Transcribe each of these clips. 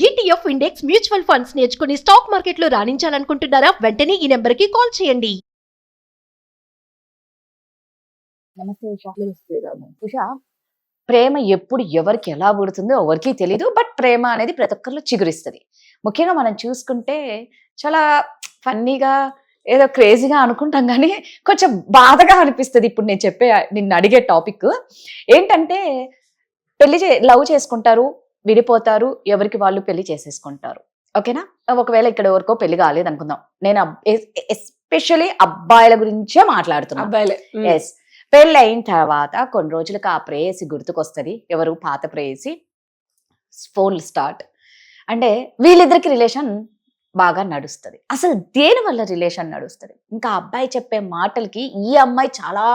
ETF index mutual funds నేర్చుకుని stock మార్కెట్లో రాణించాలనుకుంటున్నారా? వెంటనే ఈ నెంబర్కి కాల్ చేయండి. నమస్తే ఉషా. నమస్తే రాము. ఉషా, ప్రేమ ఎప్పుడు ఎవరికి ఎలా పుడుతుందో ఎవరికి తెలీదు. బట్ ప్రేమ అనేది ప్రతి ఒక్కరిలో చిగురిస్తుంది. ముఖ్యంగా మనం చూసుకుంటే చాలా ఫన్నీగా ఏదో క్రేజీగా అనుకుంటాం కానీ కొంచెం బాధగా అనిపిస్తుంది. ఇప్పుడు నేను నిన్ను అడిగే టాపిక్ ఏంటంటే లవ్ చేసుకుంటారు, విడిపోతారు, ఎవరికి వాళ్ళు పెళ్లి చేసేసుకుంటారు. ఓకేనా? ఒకవేళ ఇక్కడ ఎవరికో పెళ్లి కాలేదు అనుకుందాం. నేను ఎస్పెషలీ అబ్బాయిల గురించే మాట్లాడుతున్నా. అబ్బాయిలే. ఎస్, పెళ్ళి అయిన తర్వాత కొన్ని రోజులకు ఆ ప్రేయసి గుర్తుకొస్తుంది. ఎవరు? పాత ప్రేయసి. ఫోన్లు స్టార్ట్. అంటే వీళ్ళిద్దరికి రిలేషన్ బాగా నడుస్తుంది. అసలు దేని వల్ల రిలేషన్ నడుస్తుంది? ఇంకా అబ్బాయి చెప్పే మాటలకి ఈ అమ్మాయి చాలా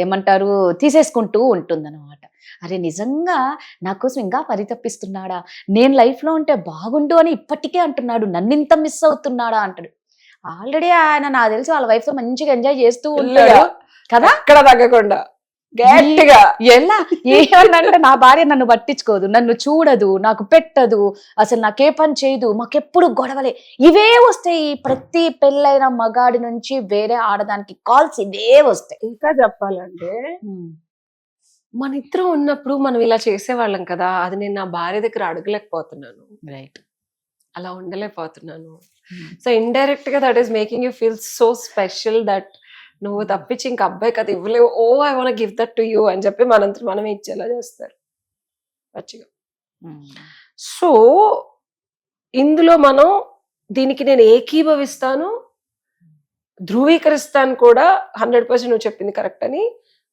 ఏమంటారు తీసేసుకుంటూ ఉంటుందన్నమాట. అరే నిజంగా నా కోసం ఇంకా పరితపిస్తున్నాడా, నేను లైఫ్లో ఉంటే బాగుండు అని ఇప్పటికే అంటున్నాడు, నన్నింత మిస్ అవుతున్నాడా అంటాడు. ఆల్రెడీ ఆయన నాకు తెలిసి వాళ్ళ వైఫ్ తో మంచిగా ఎంజాయ్ చేస్తూ ఉంటాడు కదా, అక్కడ తగ్గకుండా గట్టిగా. ఎలా ఏమన్నంటే నా భార్య నన్ను పట్టించుకోదు, నన్ను చూడదు, నాకు పెట్టదు, అసలు నాకే పని చేయదు, మాకెప్పుడు గొడవలే, ఇవే వస్తాయి. ప్రతి పెళ్ళైన మగాడి నుంచి వేరే ఆడదానికి కాల్స్ ఇవే వస్తాయి. ఇంకా చెప్పాలంటే మన ఇద్దరం ఉన్నప్పుడు మనం ఇలా చేసేవాళ్ళం కదా, అది నేను నా భార్య దగ్గర అడగలేకపోతున్నాను. రైట్, అలా ఉండలేకపోతున్నాను. సో ఇండైరెక్ట్ గా that is making you feel so special that నువ్వు తప్పించి ఇంకా అబ్బాయి కదా ఇవ్వలేవు. Oh I want give that to you అని చెప్పి మనంతా మనమే ఇచ్చేలా చేస్తారు మంచిగా. సో ఇందులో మనం దీనికి నేను ఏకీభవిస్తాను, ధృవీకరిస్తాను కూడా. 100% నువ్వు చెప్పింది కరెక్ట్ అని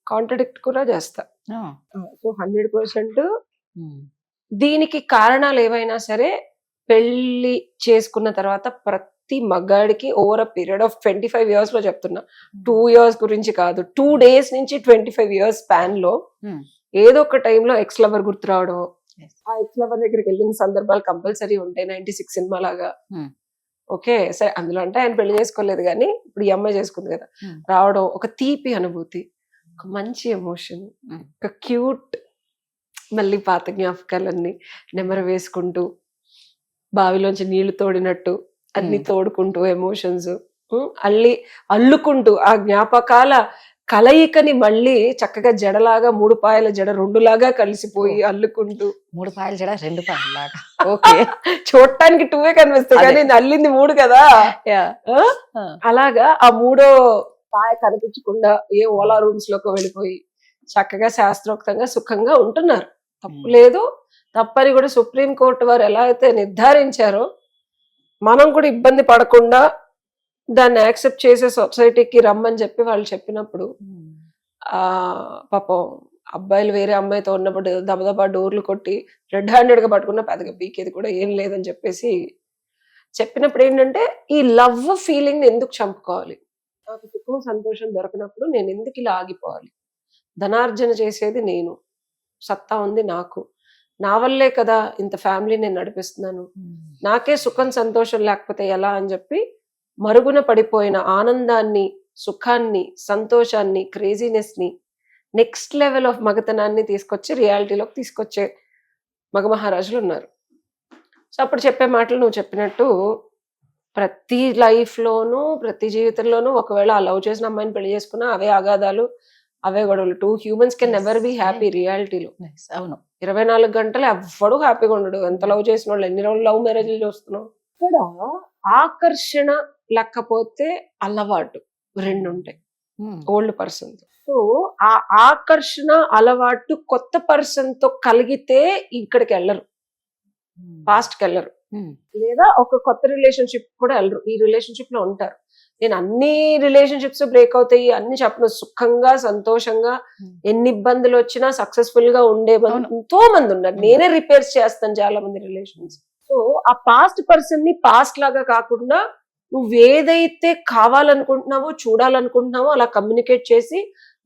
కాంట్రడిక్ట్ కూడా చేస్తా. సో 100% దీనికి కారణాలు ఏవైనా సరే పెళ్లి చేసుకున్న తర్వాత ప్రతి మగాడికి over a period of 25 years లో చెప్తున్నా, 2 years గురించి కాదు, 2 days నుంచి 25 years స్పాన్ లో ఏదో ఒక టైంలో ఎక్స్ లవర్ గుర్తు రావడం, ఆ ఎక్స్ లవర్ దగ్గరికి వెళ్ళిన సందర్భాలు కంపల్సరీ ఉంటాయి. 96 సినిమా లాగా. ఓకే సరే, అందులో అంటే ఆయన పెళ్లి చేసుకోలేదు కానీ ఇప్పుడు ఈ అమ్మాయి చేసుకుంది కదా, రావడం ఒక తీపి అనుభూతి, ఒక మంచి ఎమోషన్, ఒక క్యూట్, మళ్ళీ పాత జ్ఞాపకాలన్నీ నెమరు వేసుకుంటూ బావిలోంచి నీళ్లు తోడినట్టు అన్ని తోడుకుంటూ ఎమోషన్స్ అల్లుకుంటూ ఆ జ్ఞాపకాల కలయికని మళ్ళీ చక్కగా జడలాగా 3 పాయల జడ 2 లాగా కలిసిపోయి అల్లుకుంటూ. 3 పాయల జడ 2 పాయల లాగా. ఓకే, చూడటానికి 2 కనిపిస్తుంది కానీ అల్లింది 3 కదా. అలాగా ఆ 3వ పాయ కనిపించకుండా ఏ ఓలా రూమ్స్ లోకి వెళ్ళిపోయి చక్కగా శాస్త్రోక్తంగా సుఖంగా ఉంటున్నారు. తప్పు లేదు. తప్పని కూడా సుప్రీంకోర్టు వారు ఎలా అయితే నిర్ధారించారో మనం కూడా ఇబ్బంది పడకుండా దాన్ని యాక్సెప్ట్ చేసే సొసైటీకి రమ్మని చెప్పి వాళ్ళు చెప్పినప్పుడు పాపం అబ్బాయిలు వేరే అమ్మాయితో ఉన్నప్పుడు దబదబా డోర్లు కొట్టి రెడ్ హ్యాండెడ్ గా పట్టుకున్న పెద్దగా పీకేది కూడా ఏం లేదని చెప్పేసి చెప్పినప్పుడు ఏంటంటే ఈ లవ్ ఫీలింగ్ ని ఎందుకు చంపుకోవాలి, నాకు సుఖం సంతోషం దొరికినప్పుడు నేను ఎందుకు ఇలా ఆగిపోవాలి, ధనార్జన చేసేది నేను, సత్తా ఉంది నాకు, నా వల్లే కదా ఇంత ఫ్యామిలీ నేను నడిపిస్తున్నాను, నాకే సుఖం సంతోషం లేకపోతే ఎలా అని చెప్పి మరుగున పడిపోయిన ఆనందాన్ని, సుఖాన్ని, సంతోషాన్ని, క్రేజీనెస్ ని, నెక్స్ట్ లెవెల్ ఆఫ్ మగతనాన్ని తీసుకొచ్చి రియాలిటీలోకి తీసుకొచ్చే మగ మహారాజులు ఉన్నారు. సో అప్పుడు చెప్పే మాటలు నువ్వు చెప్పినట్టు ప్రతి లైఫ్ లోనూ ప్రతి జీవితంలోనూ ఒకవేళ ఆ లవ్ చేసిన అమ్మాయిని పెళ్లి చేసుకున్నా అవే అగాధాలు, అవే గొడవలు. 2 humans can never be happy రియాలిటీలో. అవును, 24 గంటలు ఎవ్వడు హ్యాపీగా ఉండడు. ఎంత లవ్ చేసిన వాళ్ళు, ఎన్ని రోజులు లవ్ మ్యారేజ్లు చూస్తున్నాం. ఇక్కడ ఆకర్షణ లేకపోతే అలవాటు 2 ఉంటాయి ఓల్డ్ పర్సన్ తో. సో ఆ ఆకర్షణ అలవాటు కొత్త పర్సన్ తో కలిగితే ఇక్కడికి వెళ్ళరు, పాస్ట్ కి వెళ్ళరు, లేదా ఒక కొత్త రిలేషన్షిప్ కూడా వెళ్ళరు, ఈ రిలేషన్షిప్ లో ఉంటారు. నేను అన్ని రిలేషన్షిప్స్ బ్రేక్ అవుతాయి అన్ని చెప్పను, సుఖంగా సంతోషంగా ఎన్ని ఇబ్బందులు వచ్చినా సక్సెస్ఫుల్ గా ఉండే ఎంతో మంది ఉన్నారు. నేనే రిపేర్స్ చేస్తాను చాలా మంది రిలేషన్స్. సో ఆ పాస్ట్ పర్సన్ ని పాస్ట్ లాగా కాకుండా నువ్వేదైతే కావాలనుకుంటున్నావో చూడాలనుకుంటున్నావో అలా కమ్యూనికేట్ చేసి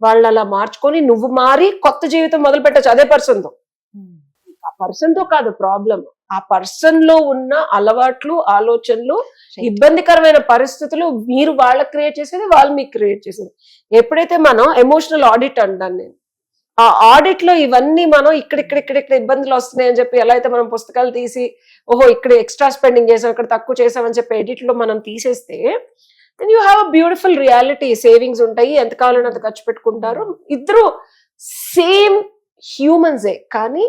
వాళ్ళు అలా మార్చుకొని నువ్వు మారి కొత్త జీవితం మొదలు పెట్టచ్చు అదే పర్సన్ తో. ఆ పర్సన్ తో కాదు ప్రాబ్లం, ఆ పర్సన్ లో ఉన్న అలవాట్లు, ఆలోచనలు, ఇబ్బందికరమైన పరిస్థితులు మీరు వాళ్ళకి క్రియేట్ చేసేది, వాళ్ళు మీకు క్రియేట్ చేసేది. ఎప్పుడైతే మనం ఎమోషనల్ ఆడిట్ అంటాను నేను, ఆ ఆడిట్ లో ఇవన్నీ మనం ఇక్కడ ఇబ్బందులు వస్తున్నాయి అని చెప్పి ఎలా అయితే మనం పుస్తకాలు తీసి ఓహో ఇక్కడ ఎక్స్ట్రా స్పెండింగ్ చేసాం ఇక్కడ తక్కువ చేసామని చెప్పి ఎడిట్ లో మనం తీసేస్తే then you have a beautiful reality. Savings ఉంటాయి, ఎంత కావాలని అంత ఖర్చు పెట్టుకుంటారు. ఇద్దరు సేమ్ హ్యూమన్సే, కానీ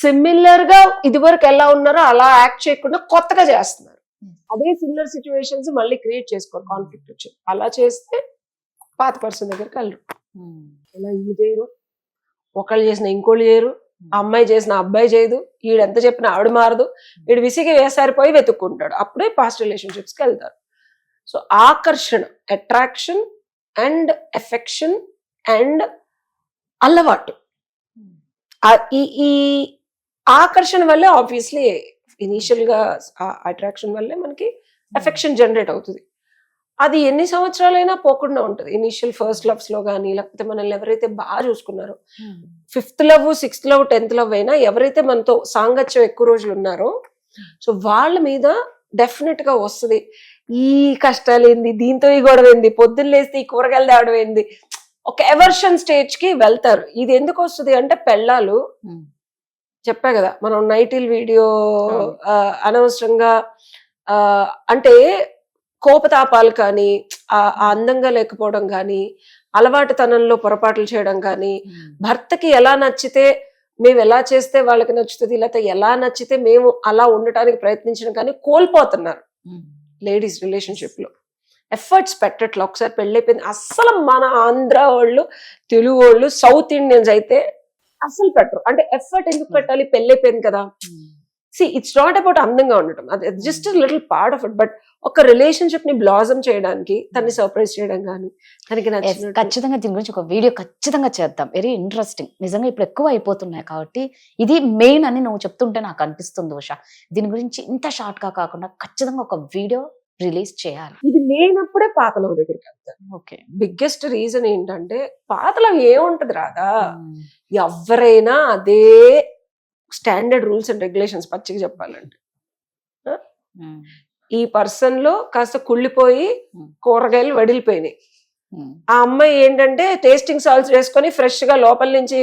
సిమిలర్ గా ఇదివరకు ఎలా ఉన్నారో అలా యాక్ట్ చేయకుండా కొత్తగా చేస్తున్నారు. అదే సిమిలర్ సిచ్యువేషన్స్ మళ్ళీ క్రియేట్ చేసుకోరు, కాన్ఫ్లిక్ట్ వచ్చి. అలా చేస్తే పాత పర్సన్ దగ్గరికి వెళ్ళరు. అలా ఇల్లు చేయరు, ఒకళ్ళు చేసిన ఇంకోళ్ళు చేయరు, ఆ అమ్మాయి చేసిన అబ్బాయి చేయదు, వీడు ఎంత చెప్పినా ఆవిడ మారదు, వీడు విసిగి వేసారిపోయి వెతుక్కుంటాడు. అప్పుడే పాస్ట్ రిలేషన్షిప్స్కి వెళ్తారు. సో ఆకర్షణ, అట్రాక్షన్ అండ్ ఎఫెక్షన్ అండ్ అలవాటు, ఈ ఆకర్షణ వల్లే ఆబ్వియస్లీ ఇనీషియల్ గా అట్రాక్షన్ వల్లే మనకి ఎఫెక్షన్ జనరేట్ అవుతుంది. అది ఎన్ని సంవత్సరాలైనా పోకుండా ఉంటుంది. ఇనీషియల్ ఫస్ట్ లవ్స్ లో కానీ, లేకపోతే మనల్ని ఎవరైతే బాగా చూసుకున్నారో, 5th love 6th love 10th love అయినా ఎవరైతే మనతో సాంగత్యం ఎక్కువ రోజులు ఉన్నారో సో వాళ్ళ మీద డెఫినెట్ గా వస్తుంది. ఈ కష్టాలు ఏంది, దీంతో ఈ గొడవ ఏంది, పొద్దున్న లేస్తే ఈ కూరగాయలు తేవడం ఏంది, ఒక ఎవర్షన్ స్టేజ్ కి వెళ్తారు. ఇది ఎందుకు వస్తుంది అంటే పెళ్ళాలు చెప్పా కదా, మనం నైటిల్ వీడియో అనవసరంగా అంటే కోపతాపాలు కానీ, అందంగా లేకపోవడం కానీ, అలవాటుతనంలో పొరపాట్లు చేయడం కానీ, భర్తకి ఎలా నచ్చితే మేము ఎలా చేస్తే వాళ్ళకి నచ్చుతుంది, లేకపోతే ఎలా నచ్చితే మేము అలా ఉండటానికి ప్రయత్నించడం కానీ కోల్పోతున్నారు లేడీస్ రిలేషన్షిప్ లో. ఎఫర్ట్స్ పెట్టట్లా. ఒకసారి పెళ్ళైపోయింది అస్సలు మన ఆంధ్ర వాళ్ళు, తెలుగు వాళ్ళు, సౌత్ ఇండియన్స్ అయితే అస్సలు పెట్టరు. అంటే ఎఫర్ట్ ఎందుకు పెట్టాలి, పెళ్ళైపోయింది కదా. సి ఇట్స్ నాట్ అబౌట్ అందంగా ఉండటం, అది just little part of it. But ఒక రిలేషన్షిప్ ని బ్లాజమ్ చేయడానికి, తన్ని సర్ప్రైజ్ చేయడం కానీ, తనకి నచ్చినట్టు. ఖచ్చితంగా దీని గురించి ఒక వీడియో ఖచ్చితంగా చేద్దాం. Very interesting. నిజంగా ఇప్పుడు ఎక్కువ అయిపోతున్నాయి కాబట్టి ఇది మెయిన్ అని నువ్వు చెప్తుంటే నాకు అనిపిస్తుంది ఉషా. దీని గురించి ఇంత షార్ట్ గా కాకుండా ఖచ్చితంగా ఒక వీడియో రిలీజ్ చేయాలి. ఇది లేనప్పుడే పాతలో దగ్గరికి వెళ్తారు. ఓకే. బిగ్గెస్ట్ రీజన్ ఏంటంటే పాతలో ఏముంటది రాదా, ఎవరైనా అదే స్టాండర్డ్ రూల్స్ అండ్ రెగ్యులేషన్స్. పచ్చిగా చెప్పాలంటే ఈ పర్సన్ లో కాస్త కుళ్ళిపోయి కూరగాయలు వడిలిపోయినాయి. ఆ అమ్మాయి ఏంటంటే టేస్టింగ్ సాల్ట్స్ వేసుకొని ఫ్రెష్ గా లోపల నుంచి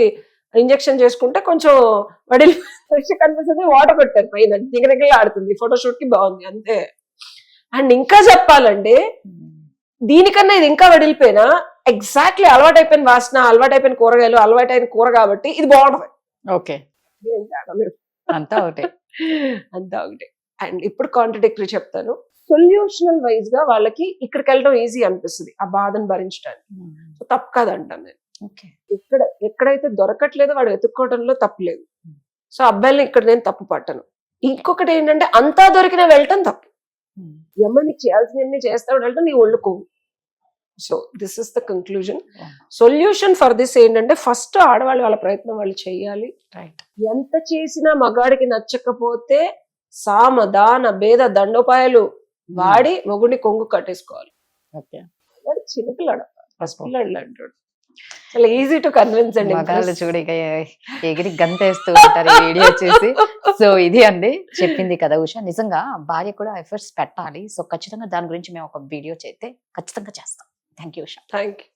ఇంజెక్షన్ చేసుకుంటే కొంచెం వడిలి ఫ్రెష్ కనిపిస్తుంది, వాటర్ పెట్టారు పైన దిగనగిలా ఆడుతుంది, ఫోటోషూట్ కి బాగుంది అంతే. అండ్ ఇంకా చెప్పాలంటే దీనికన్నా ఇది ఇంకా వడిలిపోయినా ఎగ్జాక్ట్లీ అలవాటైపోయిన వాసన, అలవాటైపోయిన కూరగాయలు, అలవాటైన కూర కాబట్టి ఇది బాగుంటది. ఓకే, అంతా ఒకటే. అంతా ఒకటే. అండ్ ఇప్పుడు కాంట్రడిక్టరీ చెప్తాను. సొల్యూషనల్ వైజ్ గా వాళ్ళకి ఇక్కడికి వెళ్ళడం ఈజీ అనిపిస్తుంది ఆ బాధను భరించడానికి. సో తప్పు కాదంటాను నేను. ఎక్కడైతే దొరకట్లేదో వాడు వెతుక్కోవడంలో తప్పు లేదు. సో అబ్బాయిని ఇక్కడ నేను తప్పు పట్టను. ఇంకొకటి ఏంటంటే అంతా దొరికినా వెళ్ళటం తప్పు. నీకు చేయాల్సినవన్నీ చేస్తావు వెళ్ళటం నీ ఒళ్ళు కొవ్వు. So this is the conclusion. Solution for this ఏంటంటే ఫస్ట్ ఆడవాళ్ళు వాళ్ళ ప్రయత్నం వాళ్ళు చెయ్యాలి. రైట్. ఎంత చేసినా మగాడికి నచ్చకపోతే సామ దాన భేద దండోపాయాలు వాడి మొగుడిని కొంగు కట్టేసుకోవాలి. చిన్నపిల్లాడు అంటాడు. చాలా ఈజీ టు కన్విన్స్ అండి. మగాళ్ళు చూడు ఇక ఎగిరి గంతేస్తూ ఉంటారు ఈ వీడియో చూసి. సో ఇది అండి చెప్పింది కదా ఉషా. నిజంగా భార్య కూడా ఎఫర్ట్స్ పెట్టాలి. సో ఖచ్చితంగా దాని గురించి మేము ఒక వీడియో చేస్తే ఖచ్చితంగా చేస్తాం. Thank you Usha. Thank you.